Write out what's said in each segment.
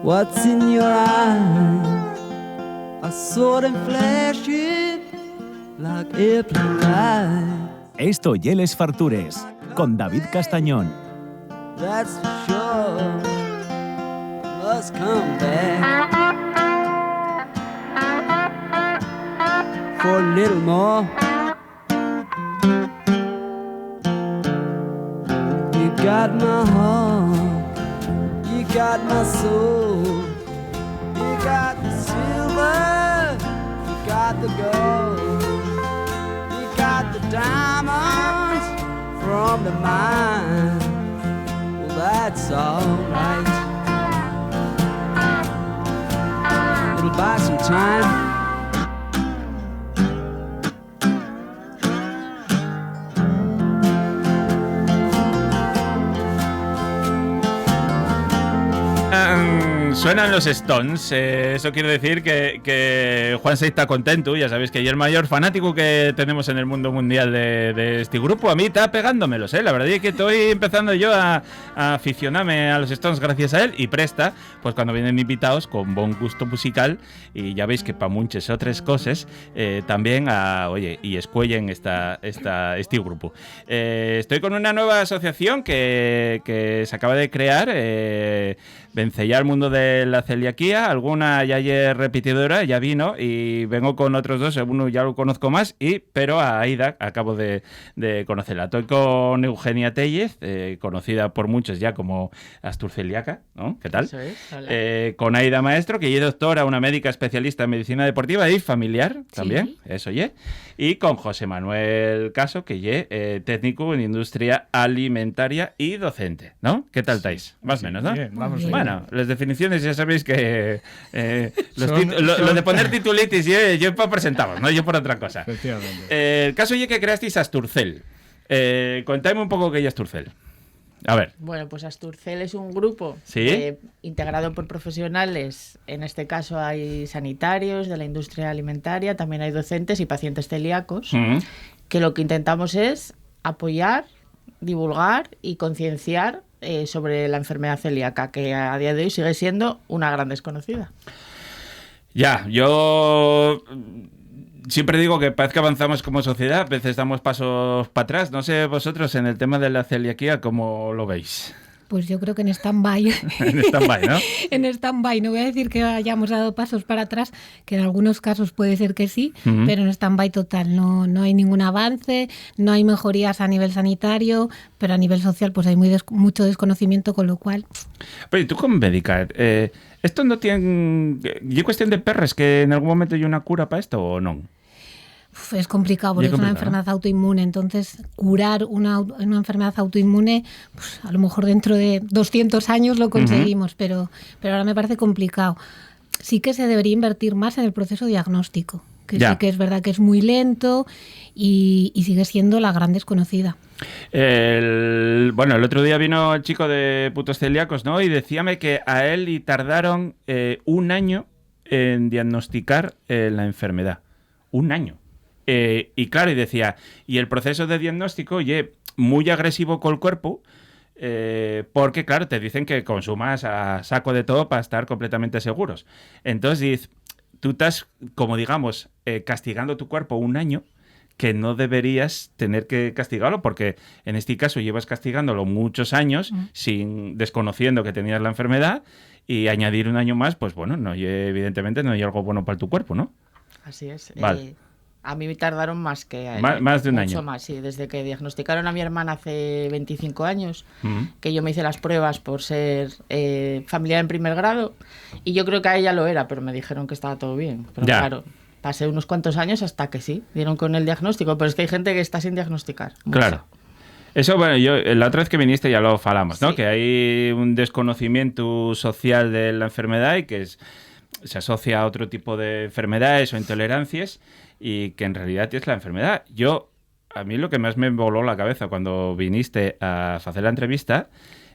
What's in your eyes are sort of flashing like airplane lights. Esto y Les Fartures, con David Castañón. That's for sure. Must come back for a little more. You got my heart, you got my soul, you got the silver, you got the gold, you got the diamonds from the mine. Well, that's alright. It'll buy some time. Suenan los Stones, eso quiere decir que Juanse está contento. Ya sabéis que yo el mayor fanático que tenemos en el mundo mundial de este grupo. A mí está pegándomelos, la verdad es que estoy empezando yo a aficionarme a los Stones gracias a él, y presta, pues cuando vienen invitados con buen gusto musical, y ya veis que para muchas otras cosas también y escuellen este grupo. Estoy con una nueva asociación que se acaba de crear, Vencellar el mundo de la celiaquía. Alguna ya es repetidora, ya vino, y vengo con otros dos. Uno ya lo conozco más, pero a Aida acabo de conocerla. Estoy con Eugenia Tellez, conocida por muchos ya como asturceliaca, ¿no? ¿Qué tal? Eso es, hola. Con Aida Maestro, que es doctora, una médica especialista en medicina deportiva y familiar, también, Sí. eso y con José Manuel Caso, que es técnico en industria alimentaria y docente, ¿no? ¿Qué tal estáis? Más o menos, ¿no? Bien, vamos Bien. bien. Bueno, las definiciones ya sabéis que Son- lo de poner titulitis yo para presentaros, no yo por otra cosa. Efectivamente. El caso es que creasteis Asturcel. Contadme un poco qué es Asturcel. A ver. Bueno, pues Asturcel es un grupo ¿Sí? integrado por profesionales. En este caso hay sanitarios de la industria alimentaria, también hay docentes y pacientes celíacos, que lo que intentamos es apoyar, divulgar y concienciar sobre la enfermedad celíaca, que a día de hoy sigue siendo una gran desconocida. Ya, yo siempre digo que parece que avanzamos como sociedad, a veces damos pasos para atrás. No sé vosotros en el tema de la celiaquía cómo lo veis. Pues yo creo que en stand-by. En stand-by, ¿no? En stand-by. No voy a decir que hayamos dado pasos para atrás, que en algunos casos puede ser que sí, pero en stand-by total. No hay ningún avance, no hay mejorías a nivel sanitario, pero a nivel social pues hay mucho desconocimiento, con lo cual... Pero ¿y tú como médica? ¿Esto no tiene... ¿Y cuestión de perres que en algún momento hay una cura para esto o no? Es complicado porque es una enfermedad autoinmune, entonces curar una enfermedad autoinmune, pues a lo mejor dentro de 200 años lo conseguimos, pero ahora me parece complicado. Sí que se debería invertir más en el proceso diagnóstico, que sí que es verdad que es muy lento y sigue siendo la gran desconocida. El otro día vino el chico de Putos Celíacos, ¿no? Y decíame que a él y tardaron 1 año en diagnosticar la enfermedad. 1 año. Y claro, y decía, y el proceso de diagnóstico es muy agresivo con el cuerpo, porque claro, te dicen que consumas a saco de todo para estar completamente seguros. Entonces, tú estás, como digamos, castigando tu cuerpo 1 año, que no deberías tener que castigarlo, porque en este caso llevas castigándolo muchos años, desconociendo que tenías la enfermedad, y añadir 1 año más, pues bueno, evidentemente no hay algo bueno para tu cuerpo, ¿no? Así es. Vale. A mí me tardaron más que a él. Más de 1 mucho año. más, sí. Desde que diagnosticaron a mi hermana hace 25 años, que yo me hice las pruebas por ser familiar en primer grado, y yo creo que a ella lo era, pero me dijeron que estaba todo bien. Pero Ya. claro, pasé unos cuantos años hasta que sí, dieron con el diagnóstico, pero es que hay gente que está sin diagnosticar. Mucha. Claro. Eso, bueno, la otra vez que viniste ya lo falamos, ¿no? Sí. Que hay un desconocimiento social de la enfermedad y que se asocia a otro tipo de enfermedades o intolerancias, y que en realidad es la enfermedad. A mí lo que más me voló la cabeza cuando viniste a hacer la entrevista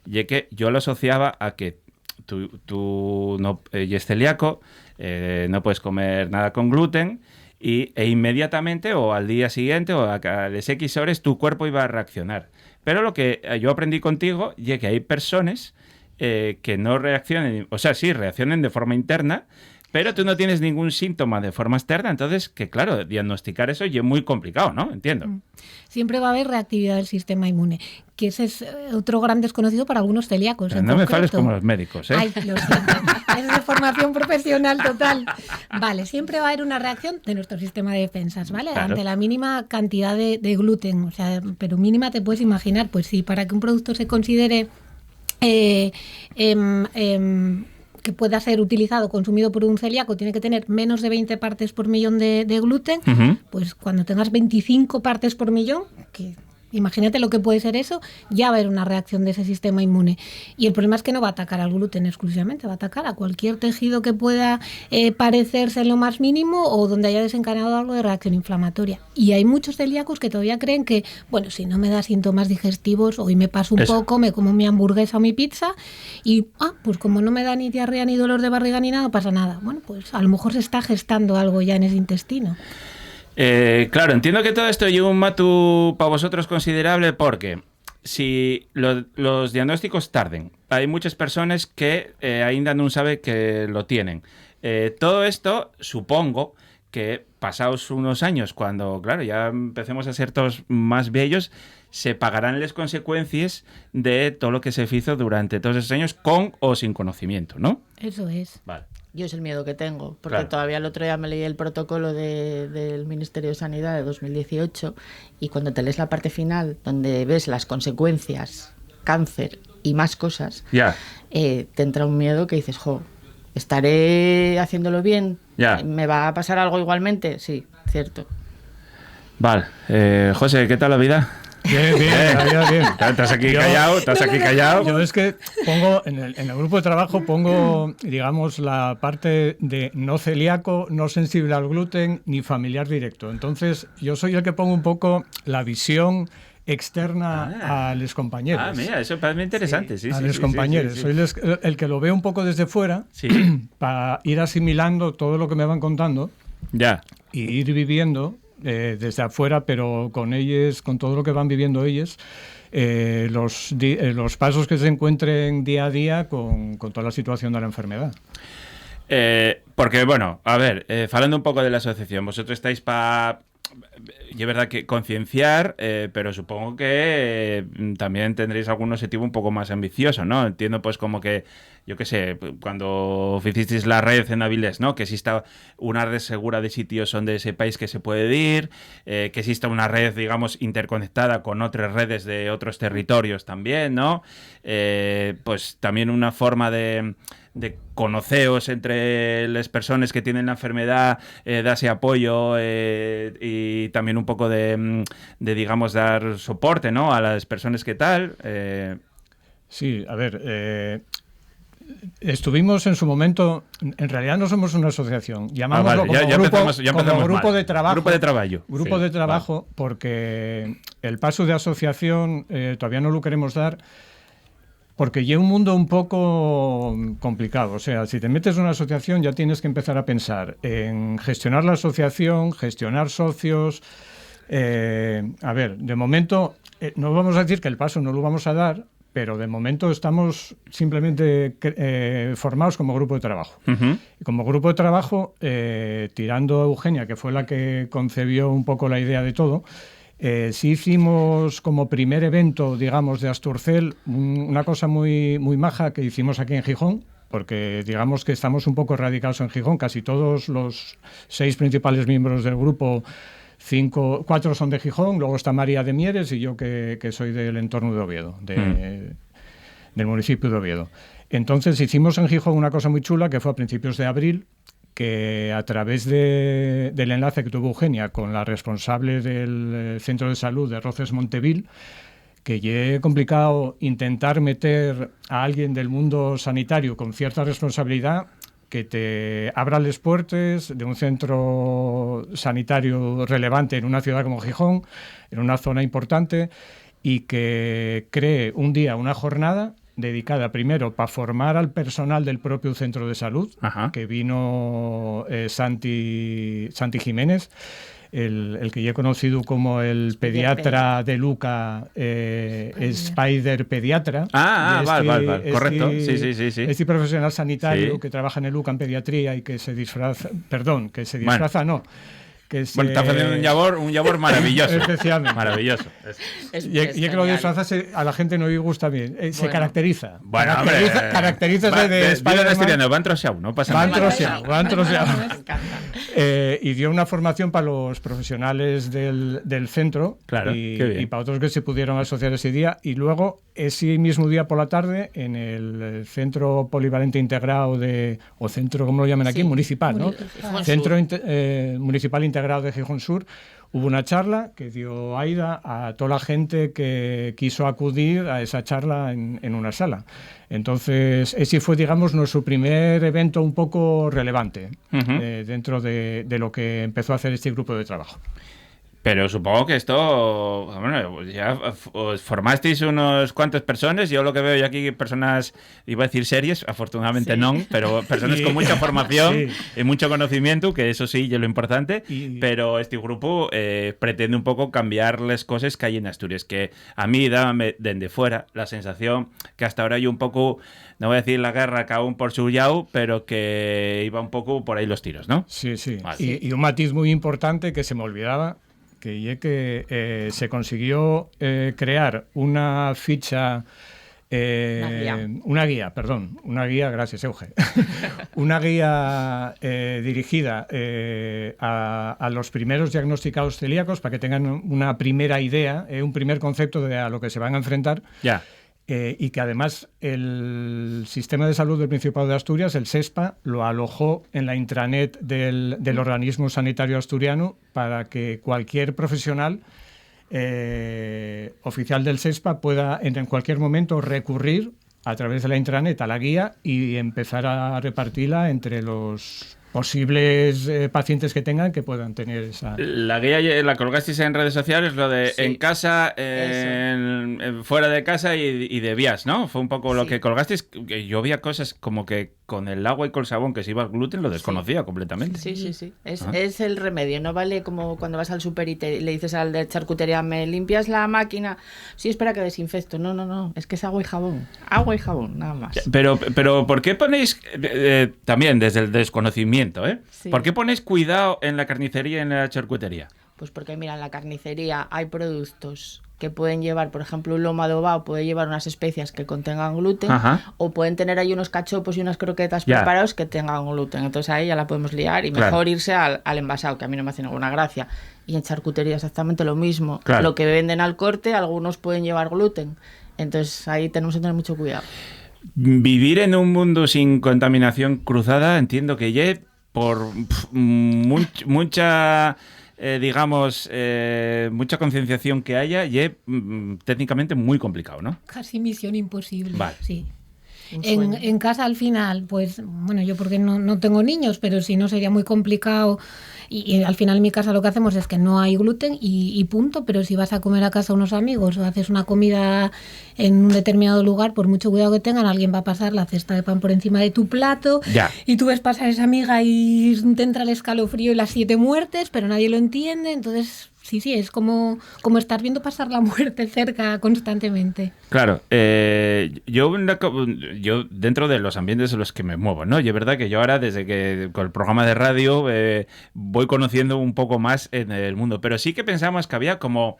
y que yo lo asociaba a que tú no eres celíaco, no puedes comer nada con gluten, e inmediatamente o al día siguiente o a las X horas tu cuerpo iba a reaccionar. Pero lo que yo aprendí contigo es que hay personas que no reaccionen, o sea, sí, reaccionen de forma interna, pero tú no tienes ningún síntoma de forma externa, entonces, que claro, diagnosticar eso es muy complicado, ¿no? Entiendo. Siempre va a haber reactividad del sistema inmune, que ese es otro gran desconocido para algunos celíacos. Pero no me fales como los médicos, ¿eh? Ay, lo siento. Es de formación profesional total. Vale, siempre va a haber una reacción de nuestro sistema de defensas, ¿vale? Claro. Ante la mínima cantidad de gluten, o sea, pero mínima te puedes imaginar, pues sí, para que un producto se considere que pueda ser utilizado, consumido por un celíaco, tiene que tener menos de 20 partes por millón de gluten, pues cuando tengas 25 partes por millón, que imagínate lo que puede ser eso, ya va a haber una reacción de ese sistema inmune. Y el problema es que no va a atacar al gluten exclusivamente, va a atacar a cualquier tejido que pueda parecerse en lo más mínimo o donde haya desencadenado algo de reacción inflamatoria. Y hay muchos celíacos que todavía creen que, bueno, si no me da síntomas digestivos, hoy me paso un poco, me como mi hamburguesa o mi pizza y, pues como no me da ni diarrea ni dolor de barriga ni nada, no pasa nada. Bueno, pues a lo mejor se está gestando algo ya en ese intestino. Claro, entiendo que todo esto lleva un matu para vosotros considerable porque si los diagnósticos tarden, hay muchas personas que ainda no saben que lo tienen. Todo esto, supongo que pasados unos años, cuando, claro, ya empecemos a ser todos más viejos, se pagarán las consecuencias de todo lo que se hizo durante todos esos años con o sin conocimiento, ¿no? Eso es. Vale. Yo es el miedo que tengo, porque Claro. todavía el otro día me leí el protocolo del Ministerio de Sanidad de 2018 y cuando te lees la parte final, donde ves las consecuencias, cáncer y más cosas, Ya. te entra un miedo que dices, ¿estaré haciéndolo bien? Ya. ¿Me va a pasar algo igualmente? Sí, cierto. Vale. José, ¿qué tal la vida? Bien, bien. Estás aquí Yo- callado, estás aquí callado. Yo es que pongo, en el grupo de trabajo pongo, digamos, la parte de no celíaco, no sensible al gluten, ni familiar directo. Entonces, yo soy el que pongo un poco la visión externa a los compañeros. Ah, mira, eso parece interesante, sí, a sí. los sí, compañeros. sí, sí. Soy el que lo ve un poco desde fuera Sí. para ir asimilando todo lo que me van contando Ya. y ir viviendo desde afuera, pero con ellos, con todo lo que van viviendo ellos, los pasos que se encuentren día a día con toda la situación de la enfermedad. Porque, bueno, a ver, hablando un poco de la asociación, vosotros estáis para... Y es verdad que concienciar, pero supongo que también tendréis algún objetivo un poco más ambicioso, ¿no? Entiendo pues como que, yo qué sé, cuando hicisteis la red en Avilés, ¿no? Que exista una red segura de sitios donde sepáis que se puede ir, que exista una red, digamos, interconectada con otras redes de otros territorios también, ¿no? Pues también una forma de conoceos entre las personas que tienen la enfermedad, darse apoyo y también un poco de, digamos, dar soporte, ¿no? A las personas que tal. Sí, a ver, estuvimos en su momento, en realidad no somos una asociación, llamámoslo vale, ya como empezamos grupo mal. de trabajo. Grupo de trabajo. Grupo Sí, de trabajo, porque el paso de asociación todavía no lo queremos dar, porque lleva un mundo un poco complicado. O sea, si te metes en una asociación ya tienes que empezar a pensar en gestionar la asociación, gestionar socios. A ver, de momento, no vamos a decir que el paso no lo vamos a dar, pero de momento estamos simplemente formados como grupo de trabajo. Uh-huh. Y como grupo de trabajo, tirando a Eugenia, que fue la que concebió un poco la idea de todo, sí hicimos como primer evento, digamos, de Asturcell, una cosa muy, muy maja que hicimos aquí en Gijón, porque digamos que estamos un poco radicados en Gijón. Casi todos los 6 principales miembros del grupo, 4 son de Gijón, luego está María de Mieres y yo que soy del entorno de Oviedo, del municipio de Oviedo. Entonces hicimos en Gijón una cosa muy chula que fue a principios de abril, que a través del enlace que tuvo Eugenia con la responsable del centro de salud de Roces Montevil, que ya es complicado intentar meter a alguien del mundo sanitario con cierta responsabilidad que te abra las puertas de un centro sanitario relevante en una ciudad como Gijón, en una zona importante, y que cree un día, una jornada dedicada primero para formar al personal del propio centro de salud. Ajá. Que vino Santi Jiménez, el que yo he conocido como el pediatra de Luca, Spider Pediatra. Vale, correcto. Sí. Este profesional sanitario Sí. que trabaja en el Luca en pediatría y que se disfraza, que se... Bueno, está haciendo un labor maravilloso. Especialmente. Maravilloso. Y es que lo de disfrazarse a la gente no le gusta bien. Se caracteriza. Bueno, caracteriza de Spider-Man. Van troseado, no pasa Van nada. troseado. Y dio una formación para los profesionales del centro, Claro, qué bien. y para otros que se pudieron asociar ese día. Y luego, ese mismo día por la tarde, en el Centro Polivalente Integrado o centro, ¿cómo lo llaman aquí? Municipal, ¿no? Centro Municipal Integrado de Gijón Sur, hubo una charla que dio Aida a toda la gente que quiso acudir a esa charla en una sala. Entonces, ese fue, digamos, nuestro primer evento un poco relevante dentro de lo que empezó a hacer este grupo de trabajo. Pero supongo que esto, bueno, pues ya os formasteis unos cuantos personas. Yo lo que veo yo aquí, personas, iba a decir serias, afortunadamente Sí. no, pero personas con mucha formación Sí. y mucho conocimiento, que eso sí es lo importante. Y- Pero este grupo pretende un poco cambiar las cosas que hay en Asturias, que a mí daba desde fuera la sensación que hasta ahora hay un poco, no voy a decir la guerra cada uno por su lado, pero que iba un poco por ahí los tiros, ¿no? Sí. Vale. Y un matiz muy importante que se me olvidaba, que se consiguió crear una ficha... Una guía, gracias, Euge. Una guía dirigida a los primeros diagnosticados celíacos para que tengan una primera idea, un primer concepto de a lo que se van a enfrentar. Ya. Y que además el Sistema de Salud del Principado de Asturias, el SESPA, lo alojó en la intranet del organismo sanitario asturiano para que cualquier profesional oficial del SESPA pueda en cualquier momento recurrir a través de la intranet a la guía y empezar a repartirla entre los posibles pacientes que tengan que puedan tener esa... La guía la colgasteis en redes sociales, lo de Sí. en casa, fuera de casa y de vías, ¿no? Fue un poco lo Sí. que colgasteis. Que yo veía cosas como que con el agua y con el sabón que se iba al gluten lo desconocía completamente. Sí. Es, Ah. es el remedio, no vale como cuando vas al súper y le dices al de charcutería, ¿me limpias la máquina? Sí, espera que desinfecto. No, es que es agua y jabón. Agua y jabón, nada más. Pero ¿por qué ponéis, también desde el desconocimiento, Sí. ¿por qué ponéis cuidado en la carnicería y en la charcutería? Pues porque, mira, en la carnicería hay productos que pueden llevar, por ejemplo, un lomo adobado puede llevar unas especias que contengan gluten, Ajá. o pueden tener ahí unos cachopos y unas croquetas Ya. preparados que tengan gluten. Entonces ahí ya la podemos liar y Claro. mejor irse al envasado, que a mí no me hace ninguna gracia. Y en charcutería exactamente lo mismo. Claro. Lo que venden al corte, algunos pueden llevar gluten. Entonces ahí tenemos que tener mucho cuidado. Vivir en un mundo sin contaminación cruzada, entiendo que ya por mucha, digamos, mucha concienciación que haya, ya técnicamente muy complicado, ¿no? Casi misión imposible. Vale. Sí. Un sueño. En casa al final, pues bueno, yo porque no tengo niños, pero si no sería muy complicado. Y al final en mi casa lo que hacemos es que no hay gluten y punto, pero si vas a comer a casa a unos amigos o haces una comida en un determinado lugar, por mucho cuidado que tengan, alguien va a pasar la cesta de pan por encima de tu plato Ya. y tú ves pasar a esa amiga y te entra el escalofrío y las 7 muertes, pero nadie lo entiende, entonces sí, es como estar viendo pasar la muerte cerca constantemente. Claro, yo dentro de los ambientes en los que me muevo, ¿no? Y es verdad que yo ahora, desde que con el programa de radio, voy conociendo un poco más en el mundo, pero sí que pensamos que había como,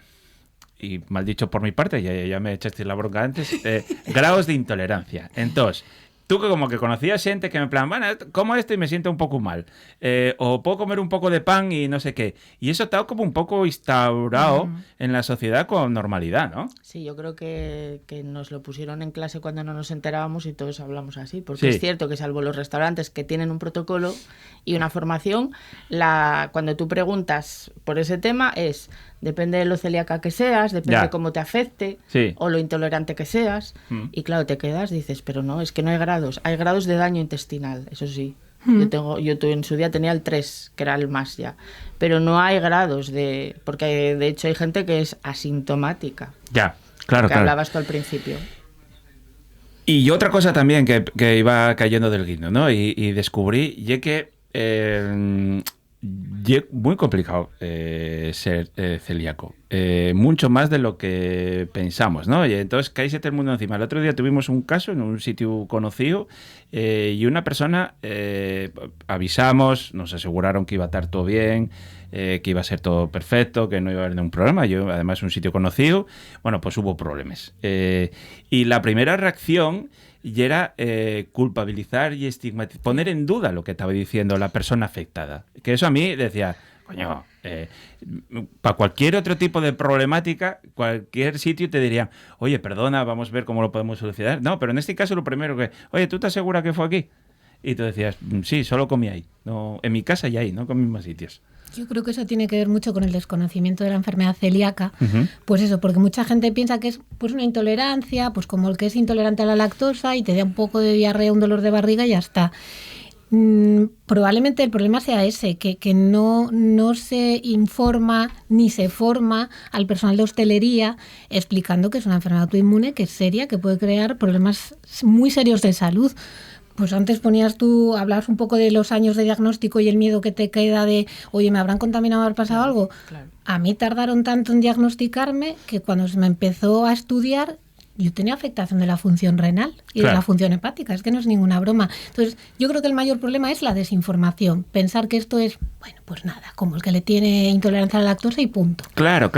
y mal dicho por mi parte, ya me echaste la bronca antes, grados de intolerancia. Entonces, tú que como que conocías gente que me plan, bueno, como esto y me siento un poco mal, o puedo comer un poco de pan y no sé qué, y eso está como un poco instaurado en la sociedad con normalidad, ¿no? Sí, yo creo que nos lo pusieron en clase cuando no nos enterábamos y todos hablamos así, porque Sí. es cierto que salvo los restaurantes que tienen un protocolo y una formación, cuando tú preguntas por ese tema depende de lo celíaca que seas, depende Ya. de cómo te afecte Sí. o lo intolerante que seas, y claro, te quedas, dices, pero no, es que no hay grados de daño intestinal, eso sí. Yo en su día tenía el 3, que era el más ya. Pero no hay grados porque de hecho hay gente que es asintomática. Ya, claro, Que claro. hablabas tú al principio. Y otra cosa también que iba cayendo del guindo, ¿no? Y descubrí, ya que muy complicado ser celíaco. Mucho más de lo que pensamos, ¿no? Y entonces cae todo el mundo encima. El otro día tuvimos un caso en un sitio conocido y una persona, avisamos, nos aseguraron que iba a estar todo bien, que iba a ser todo perfecto, que no iba a haber ningún problema. Yo, además, un sitio conocido, bueno, pues hubo problemas. Y la primera reacción y era culpabilizar y estigmatizar, poner en duda lo que estaba diciendo la persona afectada. Que eso a mí decía, coño, para cualquier otro tipo de problemática, cualquier sitio te dirían, oye, perdona, vamos a ver cómo lo podemos solucionar. No, pero en este caso lo primero que, oye, ¿tú estás segura que fue aquí? Y tú decías, sí, solo comí ahí. No, en mi casa y ahí, no comí en más sitios. Yo creo que eso tiene que ver mucho con el desconocimiento de la enfermedad celíaca. Pues eso, porque mucha gente piensa que es pues una intolerancia, pues como el que es intolerante a la lactosa y te da un poco de diarrea, un dolor de barriga y ya está. Probablemente el problema sea ese, que no se informa ni se forma al personal de hostelería explicando que es una enfermedad autoinmune, que es seria, que puede crear problemas muy serios de salud. Pues antes hablabas un poco de los años de diagnóstico y el miedo que te queda de, oye, ¿me habrán contaminado, haber pasado algo? Claro. A mí tardaron tanto en diagnosticarme que cuando se me empezó a estudiar, yo tenía afectación de la función renal y de la función hepática, es que no es ninguna broma. Entonces, yo creo que el mayor problema es la desinformación, pensar que esto es, bueno, pues nada, como el que le tiene intolerancia a la lactosa y punto. Claro.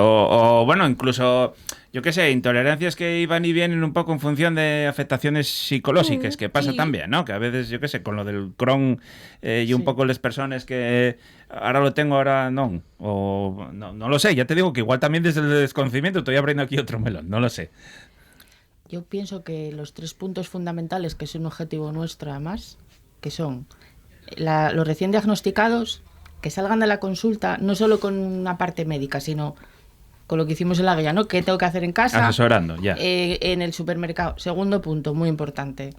O bueno, incluso, yo qué sé, intolerancias que iban y vienen un poco en función de afectaciones psicológicas, que pasa también, ¿no? Que a veces, yo qué sé, con lo del Crohn y un poco las personas que ahora lo tengo, ahora no. O no lo sé, ya te digo que igual también desde el desconocimiento estoy abriendo aquí otro melón, no lo sé. Yo pienso que los 3 puntos fundamentales, que es un objetivo nuestro además, que son los recién diagnosticados, que salgan de la consulta no solo con una parte médica, sino con lo que hicimos en la guía, ¿no? ¿Qué tengo que hacer en casa? Asesorando, ya. En el supermercado. Segundo punto, muy importante,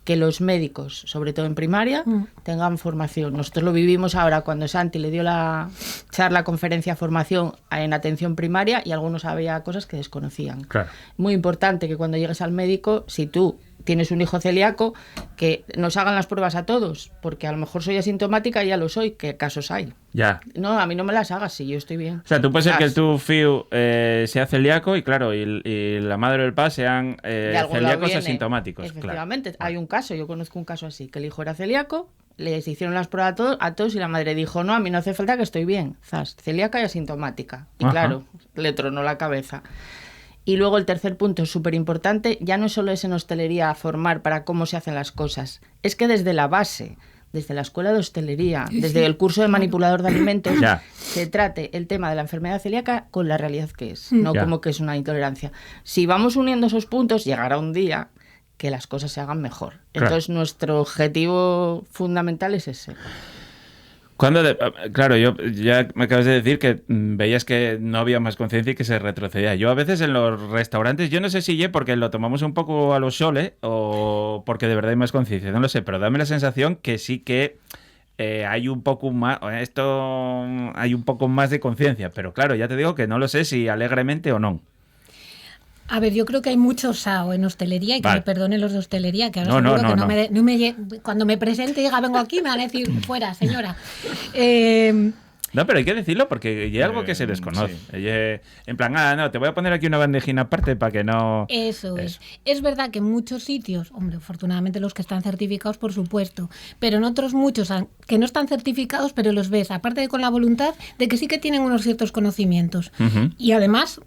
que los médicos, sobre todo en primaria, tengan formación. Nosotros lo vivimos ahora cuando Santi le dio la charla, conferencia, formación en atención primaria y algunos había cosas que desconocían. Claro. Muy importante que cuando llegues al médico, si tú tienes un hijo celíaco, que nos hagan las pruebas a todos, porque a lo mejor soy asintomática y ya lo soy, ¿qué casos hay? Ya. No, a mí no me las hagas si yo estoy bien. O sea, tú puedes ser que tu fiu sea celíaco y claro, y la madre o el padre sean celíacos asintomáticos. Efectivamente, claro. Hay un caso, yo conozco un caso así, que el hijo era celíaco, les hicieron las pruebas a todos y la madre dijo, no, a mí no hace falta, que estoy bien, zas, celíaca y asintomática. Y claro, le tronó la cabeza. Y luego el tercer punto, súper importante, ya no solo es en hostelería formar para cómo se hacen las cosas, es que desde la base, desde la escuela de hostelería, desde el curso de manipulador de alimentos, se trate el tema de la enfermedad celíaca con la realidad que es, no como que es una intolerancia. Si vamos uniendo esos puntos, llegará un día que las cosas se hagan mejor. Entonces, nuestro objetivo fundamental es ese. Claro, ya me acabas de decir que veías que no había más conciencia y que se retrocedía. Yo a veces en los restaurantes, yo no sé si porque lo tomamos un poco a lo sole o porque de verdad hay más conciencia, no lo sé, pero dame la sensación que sí que hay un poco más, hay un poco más de conciencia, pero claro, ya te digo que no lo sé si alegremente o no. A ver, yo creo que hay mucho SAO en hostelería y que me perdonen los de hostelería, que ahora seguro que cuando me presente y diga vengo aquí me van a decir fuera, señora. No, pero hay que decirlo porque hay algo que se desconoce. Sí. En plan, no, te voy a poner aquí una bandejina aparte para que no... Eso es. Es verdad que en muchos sitios, hombre, afortunadamente los que están certificados, por supuesto, pero en otros muchos que no están certificados, pero los ves, aparte de con la voluntad de que sí que tienen unos ciertos conocimientos. Y además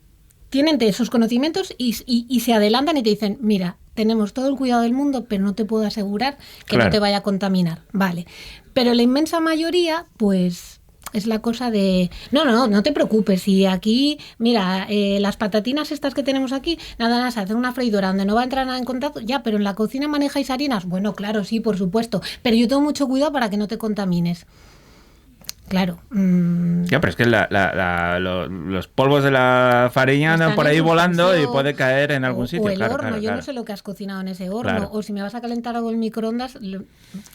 tienen esos conocimientos y se adelantan y te dicen, mira, tenemos todo el cuidado del mundo, pero no te puedo asegurar que no te vaya a contaminar. Vale. Pero la inmensa mayoría, pues... es la cosa de, no te preocupes, si aquí, mira, las patatinas estas que tenemos aquí, nada, se hace una freidora donde no va a entrar nada en contacto, ya, pero en la cocina manejáis harinas, bueno, claro, sí, por supuesto, pero yo tengo mucho cuidado para que no te contamines. Claro. Ya, pero es que los polvos de la farina andan por ahí volando y puede caer en algún sitio. O el horno, yo no sé lo que has cocinado en ese horno. O si me vas a calentar algo en microondas, y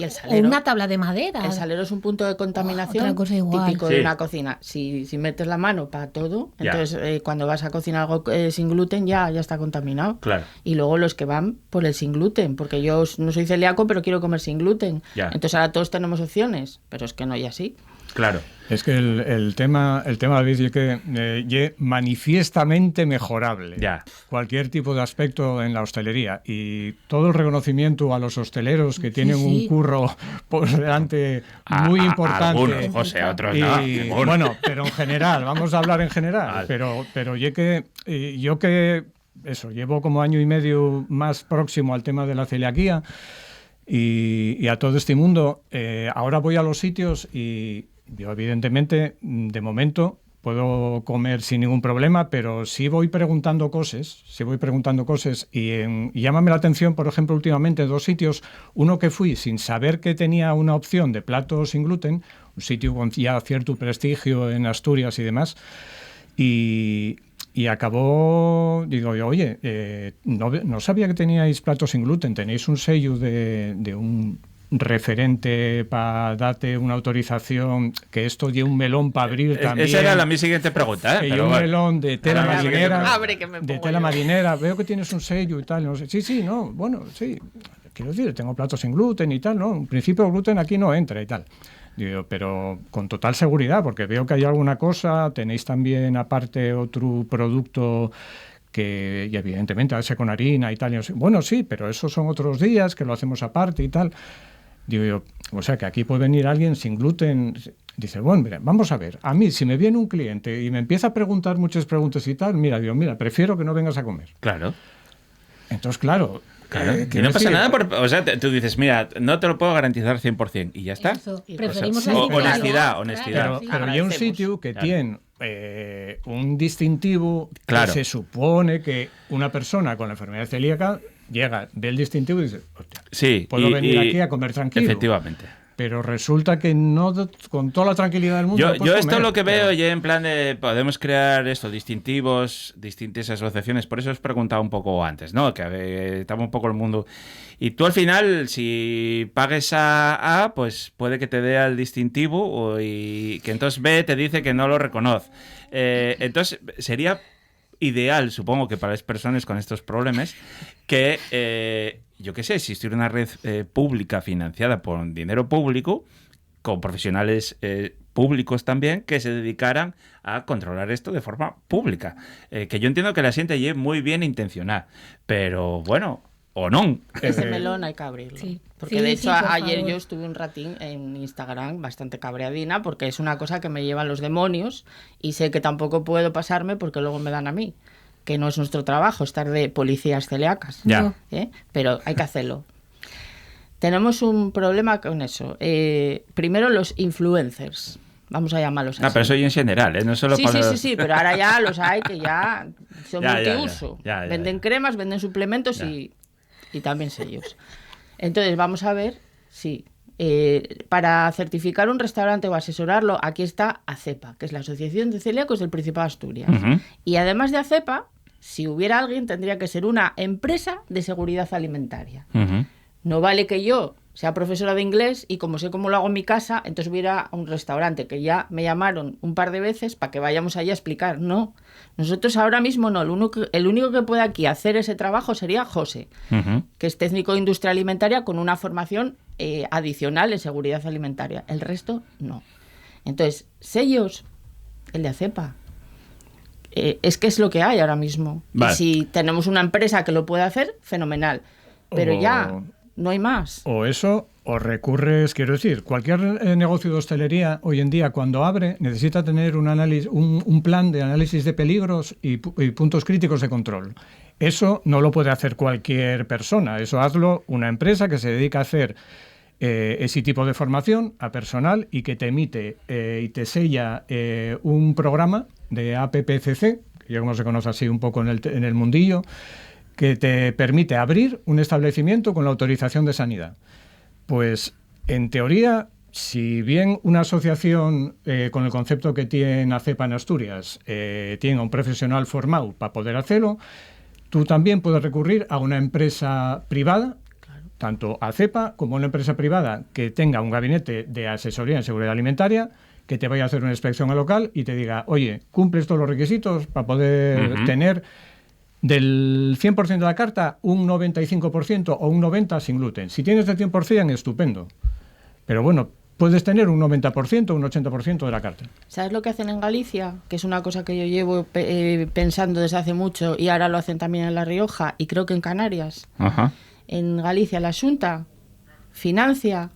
el salero, o una tabla de madera. El salero es un punto de contaminación típico de una cocina. Si metes la mano para todo, entonces cuando vas a cocinar algo sin gluten ya está contaminado. Claro. Y luego los que van por el sin gluten, porque yo no soy celíaco, pero quiero comer sin gluten. Entonces ahora todos tenemos opciones, pero es que no hay así. Claro. Es que el tema David, es que ye manifiestamente mejorable. Ya. Cualquier tipo de aspecto en la hostelería. Y todo el reconocimiento a los hosteleros que tienen un curro por delante muy importante. Algunos, José, otros y, no. Bueno, pero en general, vamos a hablar en general. Vale. Pero yo que eso, llevo como año y medio más próximo al tema de la celiaquía y a todo este mundo. Ahora voy a los sitios y yo, evidentemente, de momento puedo comer sin ningún problema, pero sí voy preguntando cosas y llámame la atención, por ejemplo, últimamente 2 sitios, uno que fui sin saber que tenía una opción de platos sin gluten, un sitio con ya cierto prestigio en Asturias y demás, y acabó, digo yo, oye, no sabía que teníais platos sin gluten, tenéis un sello de un referente para darte una autorización, que esto lleva un melón para abrir también. Esa era mi siguiente pregunta. Que lleva un melón de tela marinera. Abre, que me de pongo tela yo. marinera. Veo que tienes un sello y tal. No sé. Sí, no, bueno, sí. Quiero decir, tengo platos sin gluten y tal, ¿no? En principio el gluten aquí no entra y tal. Digo, pero con total seguridad, porque veo que hay alguna cosa. Tenéis también, aparte, otro producto que, y evidentemente, a veces con harina y tal. Y no sé. Bueno, sí, pero esos son otros días que lo hacemos aparte y tal. Digo yo, o sea, que aquí puede venir alguien sin gluten. Dice, bueno, mira, vamos a ver. A mí, si me viene un cliente y me empieza a preguntar muchas preguntas y tal, mira, prefiero que no vengas a comer. Claro. Entonces, claro. Y no pasa nada, o sea, tú dices, mira, no te lo puedo garantizar 100%, y ya está. Eso, preferimos la honestidad. Claro, Pero hay un sitio que tiene un distintivo Claro. que se supone que una persona con la enfermedad celíaca llega, ve el distintivo y dice, hostia, Sí, puedo venir aquí a comer tranquilo. Efectivamente. Pero resulta que no, con toda la tranquilidad del mundo. Yo no puedes esto comer. lo que veo ya en plan de podemos crear esto, distintivos, distintas asociaciones. Por eso os preguntaba un poco antes, ¿no? Que estaba un poco el mundo. Y tú al final, si pagues a A, pues puede que te dé al distintivo y que entonces B te dice que no lo reconoce. Entonces sería ideal, supongo que para las personas con estos problemas, que, yo qué sé, existiera una red pública financiada por dinero público, con profesionales públicos también, que se dedicaran a controlar esto de forma pública. Que yo entiendo que la gente lleve muy bien intencionada, pero bueno, o no. Ese melón hay que abrirlo. Sí. Porque Sí, de hecho sí, por ayer favor. yo estuve un ratín en Instagram bastante cabreadina porque es una cosa que me llevan los demonios y sé que tampoco puedo pasarme porque luego me dan a mí, que no es nuestro trabajo estar de policías celíacas. Ya. Pero hay que hacerlo. Tenemos un problema con eso. Primero los influencers. Vamos a llamarlos así. Pero eso y en general, no solo Sí, para... sí, pero ahora ya los hay que ya son Ya, ya, multiuso. ya, Venden cremas, venden suplementos Ya. y también sellos. Entonces, vamos a ver si para certificar un restaurante o asesorarlo, aquí está ACEPA, que es la Asociación de Celíacos del Principado de Asturias. Ujú. Y además de ACEPA, si hubiera alguien, tendría que ser una empresa de seguridad alimentaria. Ujú. No vale que yo sea profesora de inglés y como sé cómo lo hago en mi casa, entonces hubiera a un restaurante que ya me llamaron un par de veces para que vayamos allí a explicar. No, nosotros ahora mismo no. El único que puede aquí hacer ese trabajo sería José, Ujú. que es técnico de industria alimentaria con una formación adicional en seguridad alimentaria. El resto, no. Entonces, sellos, el de ACEPA. Es que es lo que hay ahora mismo. Vale. Y si tenemos una empresa que lo puede hacer, fenomenal. Pero ya, no hay más. O eso, o recurres, quiero decir, cualquier negocio de hostelería hoy en día cuando abre necesita tener un análisis, un plan de análisis de peligros y puntos críticos de control. Eso no lo puede hacer cualquier persona, eso hazlo una empresa que se dedica a hacer ese tipo de formación a personal y que te emite y te sella un programa de APPCC, que ya como se conoce así un poco en el mundillo, que te permite abrir un establecimiento con la autorización de sanidad. Pues, en teoría, si bien una asociación con el concepto que tiene ACEPA en Asturias tiene a un profesional formado para poder hacerlo, tú también puedes recurrir a una empresa privada, tanto ACEPA como una empresa privada que tenga un gabinete de asesoría en seguridad alimentaria, que te vaya a hacer una inspección al local y te diga, oye, cumples todos los requisitos para poder tener del 100% de la carta un 95% o un 90% sin gluten. Si tienes el 100%, estupendo. Pero bueno, puedes tener un 90%, un 80% de la carta. ¿Sabes lo que hacen en Galicia? Que es una cosa que yo llevo pensando desde hace mucho y ahora lo hacen también en La Rioja y creo que en Canarias. Ajá. En Galicia la Xunta financia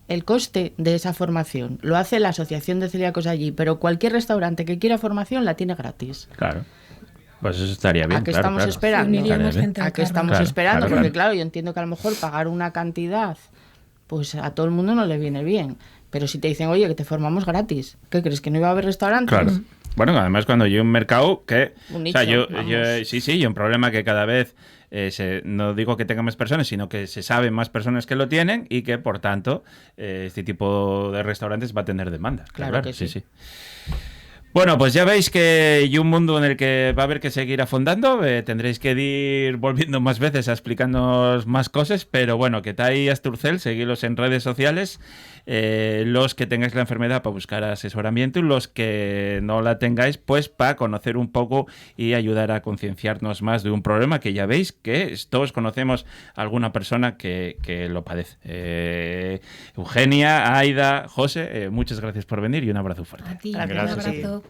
el coste de esa formación. Lo hace la Asociación de Celíacos allí, pero cualquier restaurante que quiera formación la tiene gratis. Claro. Pues eso estaría bien. ¿A qué claro, estamos claro. esperando? ¿A qué estamos Claro, esperando? claro, Porque claro. claro, yo entiendo que a lo mejor pagar una cantidad, pues a todo el mundo no le viene bien. Pero si te dicen, oye, que te formamos gratis, ¿qué crees? ¿Que no iba a haber restaurantes? Claro. Bueno, además cuando hay un mercado que... Un o sea, nicho, sí, un problema que cada vez, no digo que tenga más personas, sino que se saben más personas que lo tienen y que, por tanto, este tipo de restaurantes va a tener demanda. Claro que sí. Bueno, pues ya veis que hay un mundo en el que va a haber que seguir afondando. Tendréis que ir volviendo más veces a explicarnos más cosas, pero bueno, que Tai Asturcell, seguidlos en redes sociales. Los que tengáis la enfermedad para buscar asesoramiento y los que no la tengáis, pues para conocer un poco y ayudar a concienciarnos más de un problema que ya veis que todos conocemos a alguna persona que lo padece. Eugenia, Aida, José, muchas gracias por venir y un abrazo fuerte. A ti, Gracias. un abrazo.